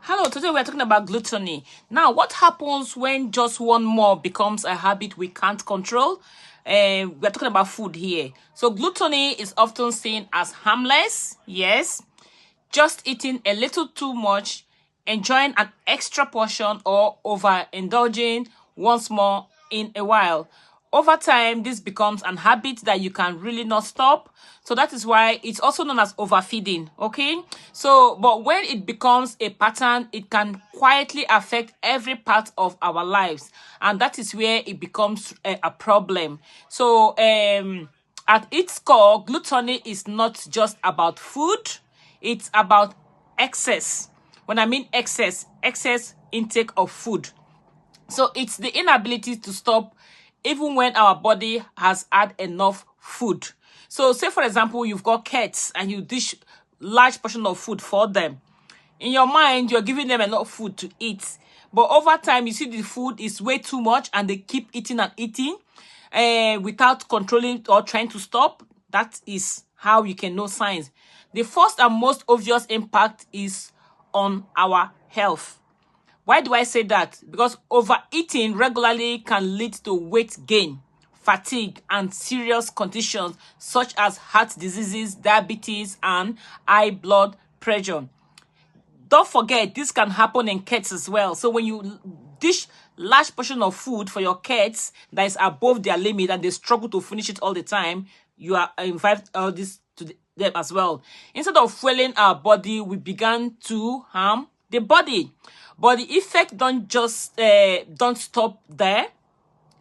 Hello, today we're talking about gluttony. Now, what happens when just one more becomes a habit we can't control? We're talking about food here. So gluttony is often seen as harmless, yes, just eating a little too much, enjoying an extra portion, or overindulging once more in a while. Over time, this becomes an habit that you can really not stop. So that is why it's also known as overfeeding, okay? So, but when it becomes a pattern, it can quietly affect every part of our lives. And that is where it becomes a problem. So, at its core, gluttony is not just about food. It's about excess. When I mean excess intake of food. So it's the inability to stop even when our body has had enough food. So say, for example, you've got kids and you dish large portion of food for them. In your mind, you're giving them enough food to eat. But over time, you see the food is way too much and they keep eating and eating without controlling or trying to stop. That is how you can know signs. The first and most obvious impact is on our health. Why do I say that? Because overeating regularly can lead to weight gain, fatigue, and serious conditions such as heart diseases, diabetes, and high blood pressure. Don't forget, this can happen in kids as well. So when you dish large portion of food for your kids that is above their limit and they struggle to finish it all the time, you are invite all this to them as well. Instead of fueling our body, we began to harm the body. But the effect don't stop there.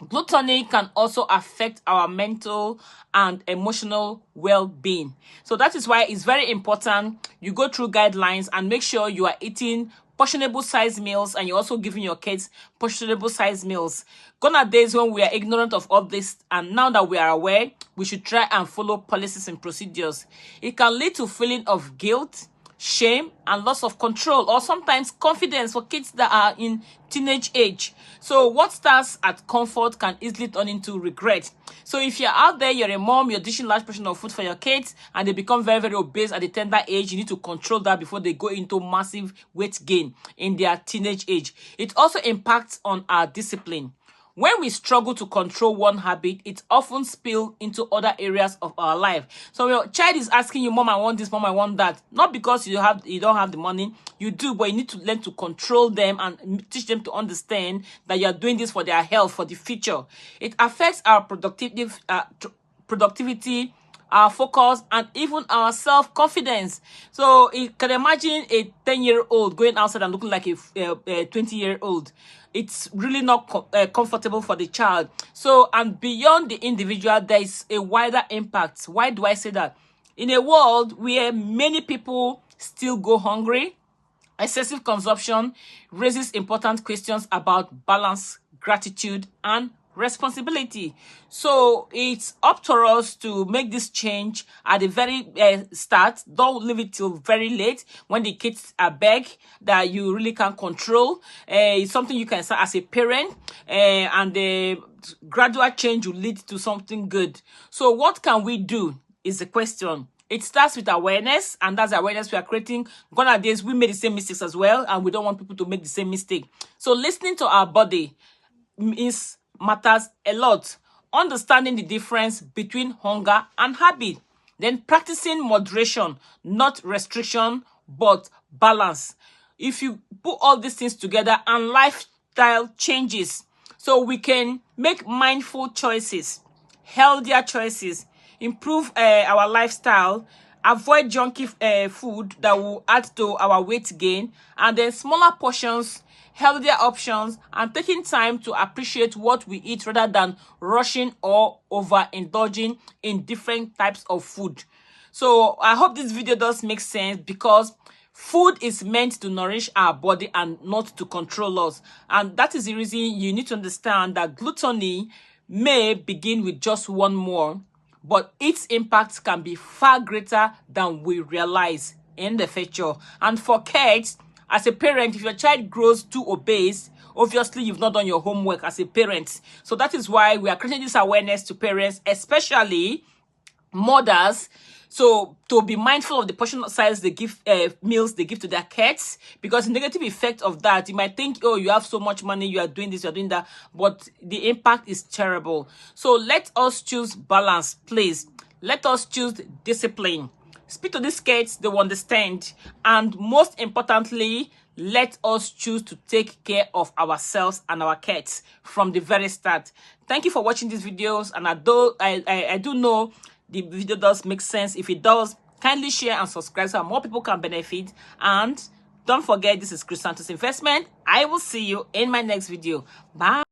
Gluttony can also affect our mental and emotional well-being. So that is why it's very important you go through guidelines and make sure you are eating portionable size meals and you're also giving your kids portionable size meals. Gone are days when we are ignorant of all this, and now that we are aware, we should try and follow policies and procedures. It can lead to feeling of guilt, shame, and loss of control, or sometimes confidence for kids that are in teenage age. So what starts at comfort can easily turn into regret. So if you're out there, you're a mom, you're dishing large portion of food for your kids and they become very, very obese at a tender age, you need to control that before they go into massive weight gain in their teenage age. It also impacts on our discipline. When we struggle to control one habit, it often spills into other areas of our life. So your child is asking you, Mom, I want this, Mom, I want that. Not because you don't have the money. You do, but you need to learn to control them and teach them to understand that you are doing this for their health, for the future. It affects our productivity, our focus, and even our self-confidence. So you can imagine a 10-year-old going outside and looking like a 20-year-old. It's really not comfortable for the child. So, and beyond the individual, there is a wider impact. Why do I say that? In a world where many people still go hungry, excessive consumption raises important questions about balance, gratitude, and responsibility. So it's up to us to make this change at the very start. Don't leave it till very late when the kids are big that you really can't control. It's something you can start as a parent, and the gradual change will lead to something good. So what can we do is the question. It starts with awareness, and that's the awareness we are creating. Gone are days we made the same mistakes as well, and we don't want people to make the same mistake. So listening to our body matters a lot. Understanding the difference between hunger and habit. Then practicing moderation, not restriction, but balance. If you put all these things together and lifestyle changes, so we can make mindful choices, healthier choices, improve our lifestyle, avoid junky food that will add to our weight gain, and then smaller portions, healthier options, and taking time to appreciate what we eat rather than rushing or overindulging in different types of food. So I hope this video does make sense, because food is meant to nourish our body and not to control us. And that is the reason you need to understand that gluttony may begin with just one more, but its impact can be far greater than we realize in the future. And for kids, as a parent, if your child grows too obese, obviously you've not done your homework as a parent. So that is why we are creating this awareness to parents, especially mothers, So to be mindful of the portion size they give, meals they give to their cats, because the negative effect of that, you might think, oh, you have so much money, you are doing this, you are doing that, but the impact is terrible. So let us choose balance, please. Let us choose discipline. Speak to these cats, they will understand. And most importantly, let us choose to take care of ourselves and our cats from the very start. Thank you for watching these videos. And I do know the video does make sense. If it does, kindly share and subscribe so more people can benefit. And don't forget, this is Chris Santos Investment. I will see you in my next video. Bye.